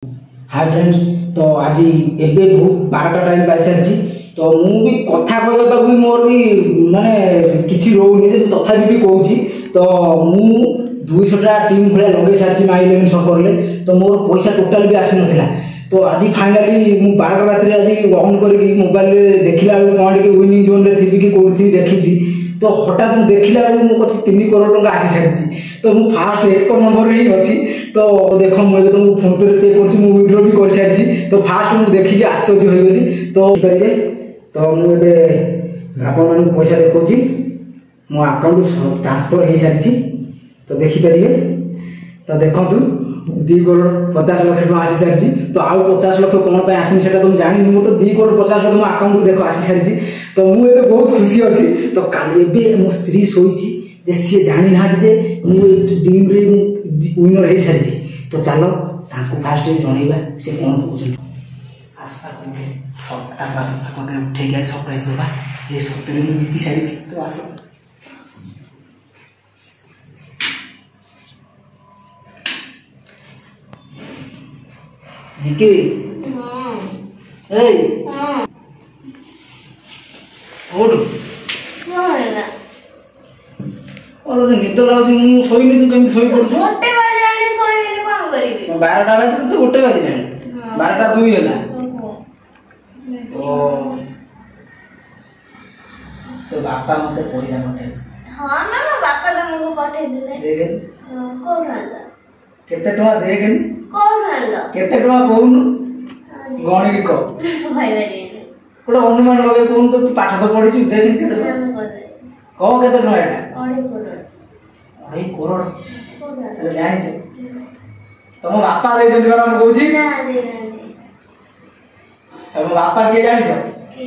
Hi friends. तो आज एबे बहुत 12टा टाइम पाई सारी तो मु भी कथा कहबा भी मोर भी माने किछि रोनी जे तथापि भी कहूची। तो मु 200टा टीम भले लगे सारी माई 11 सर्वर ले तो मोर पैसा टोटल भी आसी नथिला। तो आज फाइनली मु 12 रात आज ऑन करके मोबाइल देखिला कोन के विनिंग जोन रे थी कि कोठी थी देखिची। तो हठात मु देखिला मु कथि 3 करोड़ टका आसी सारी। तो मु फास्ट 1 नंबर ही अछि। तो देखो मुझे तुमको फोन पे चेक कर विड्रो भी कर सारी। तो फास्ट मुझे देखिए आश्चर्य हो गली। तो करेंगे तो मुझे आपण पैसा देखा मो अकाउंट ट्रांसफर हो सारी। तो देखिपारे तो देखु 2 करोड़ 50 लाख टका आसी सारी। तो आउ 50 लाख कौन पर आसनी से तुम जानी मु तो 2 करोड़ 50 लाख मो अकाउंट देख आसी सारी। तो मुझे बहुत खुशी अच्छी। तो काले मो स्त्री शोची जे सी जानी ना जे टीम रे विनर हो सारी। तो चलो ताको फास्ट जनइबा से कौन कहते उठे गए सरप्राइज देवा जे सप्ताह में जीति सारी। तो आस निके ए ओड ओ तो निद लागु मु सोइनी तू केम सोई पड़छु। गोटे बजे आनी सोइनी कोन करिवि 12टा बजे तो गोटे बजे नहीं 12टा 2 होला। तो बापा मते पैसा पठाई। हां ना बापा तुमको पठाई दिले देखे कोन हल्ला केते टका देखे कोन हल्ला केते टका कहूनु गणी की कह भाई भाई कोडा अनुमान लगे कहून। तो तू पाठ तो पढी छु देखे केते कह केते टका एटा 2.5 करोड़ अरे जानि छ तम बापा दे जंती बार हम कहूची ना दे ना तम बापा के जानि छ के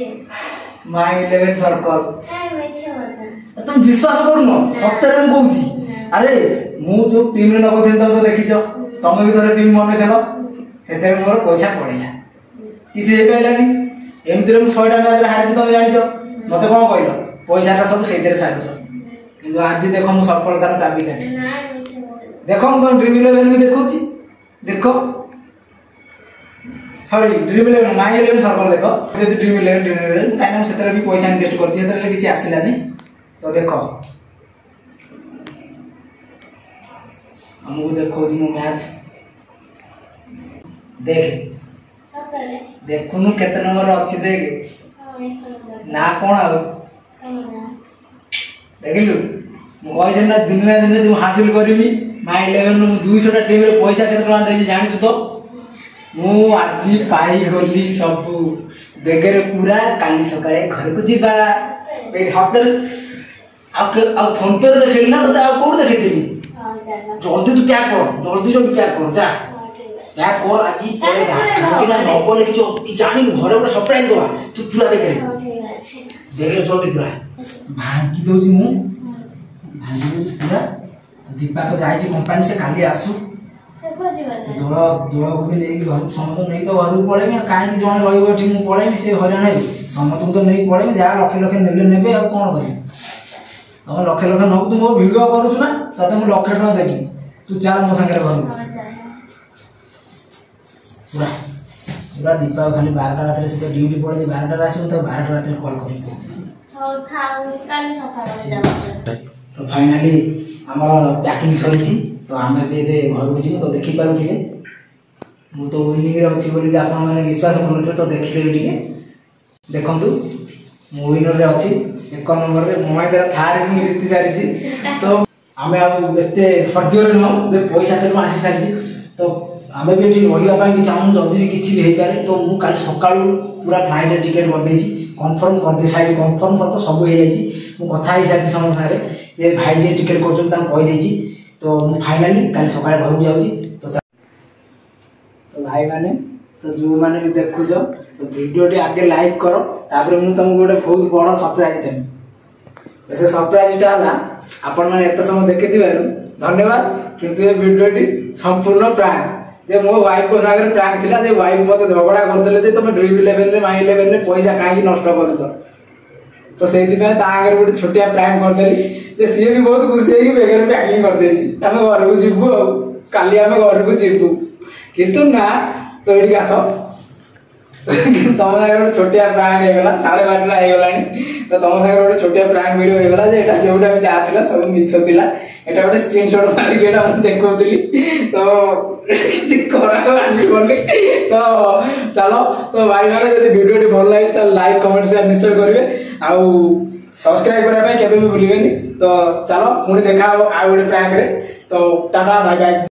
माई 11 सर्कल। ए मेछे होता तुम विश्वास करनो सत्तर हम कहूची। अरे मु जो टीम रे नगो थे तो देखि छ तमे भी थरे टीम बने थेलो सेते मोर पैसा पड़िला किछि हे कहलानी एमति रे 100टा मैच रे हारि छ तमे जानि छ मते कोन कहलो पैसाटा सब सेते सारि छ। किंतु आज देखो मु सफलतार चाबी काटी ना मेछे होता देखो हम ड्रीम 11 भी देखौची देखो सॉरी ड्रीम 11 माई 11 सर्वर देखो जे ड्रीम 11 काहे हम सेतरे भी पैसा इन्वेस्ट करछि सेतरे किछि आसिलानी। तो देखो हमहु देखौची मु मैच देख सतरे देखुनु केते नंबर अछि देख हां एक नंबर ना कोन आ ना देखिलु मु कहि देना दिन ना दिन तू हासिल करबी माई 11 मु 200 टा टीम रे पैसा केते टका देई जानि छु। तो मु आज पाई गली सब बेगरे पूरा काली सकाळे घर को जीबा ए हातर आ फोन पे देखिल ना तो आ कोड देखिथिबी। हां जाना जल्दी तू क्या कर जल्दी क्या कर जा क्या कर आज पड़ेगा कि ना न बोले कि तू जानी घरे ଗୋଟେ सरप्राइज दवा तू पूरा बेगरे ठीक अछि देखे जल्दी पूरा भांगी दोची मु भांगी दोची पूरा। दीपा तो जाई छी कंपनी से काली आसु से खोजी बना दोड़ को भी लेके घर समत नहीं तो घर पड़े कहीं जन रही मु पड़े से हरियाणा समत तो नहीं पड़े जहाँ लक्षे लक्षे नेले नेबे आ कौन कर तुम लक्षे लक्षे नब तू मो भिडियो करूँ ना तते मुझे 1 लाख टका देवी तू चाल मो सागर घर हां जाना पूरा पूरा दीपा खाली 12टा रात से ड्यूटी पड़े 12टा आस 12टा रात कॉल कर हां था काली सकाळ जाऊ। तो फाइनली आमर पैकिंग सरी। तो आम भी घर को जी तो देखी पारे मु तो विनिंग रे अच्छी बोली आप विश्वास करुते। तो देखिदेवी टे देखु मु विनर रे अच्छी 1 नंबर रे मोबाइल द्वारा थार भी जीति सारी। तो आम आते फर्जर नुह पैसा तो आसी सारी। तो आम भी ये रही भी चाहूँ जदि भी किसी भी हो पारे। तो मुझे काली सका पूरा फ्लाइट टिकेट करदे कन्फर्म करदे साइड कन्फर्म कर सब हो जाए कथा ही सारी समस्त सारे भाई जे टिकेट कर तो मु फाइनली कल सकाळे घर जाउची। तो भाई माने तो जो माने भी देखुछ तो वीडियो टी आगे लाइक करो तापर मु तुमको गोटे बहुत बड़ सरप्राइज देबी। से सरप्राइज टा हला आपण माने एत समय देखिथिबारु धन्यवाद। किंतु ये वीडियो टी संपूर्ण प्रैंक जे मो वाइफ को सागर प्रैंक थिला जे वाइफ मते झगड़ा करदेले जे तुम ड्रीम 11 रे माई 11 रे पैसा काहे नष्ट करदो। तो सेति पे ता आगे गोटे छोटिया प्रैंक करदेली जे सी भी बहुत खुशी है कि बेगर पैकिंग कर देछि आमे घर को जीवु काली आमे घर को जीवु किंतु ना तो ये आस तुम सागर गोटे छोटिया प्रांक होगा 12:30 होगलानी तो तुम सागर गोटे छोटिया प्रांक वीडियो होगा जो जोटा जहाँ सब मिछ था एटा गोटे स्क्रीनशॉट मारिक देखी तो तो चलो तो भाई मैंने जब वीडियो भल लगे तो लाइक कमेंट शेयर निश्चय करेंगे आउ सब्सक्राइब करने के भी भूलिए तो चलो पुणी देखा आउ गोटे प्रांक रे तो टाटा बाय बाय।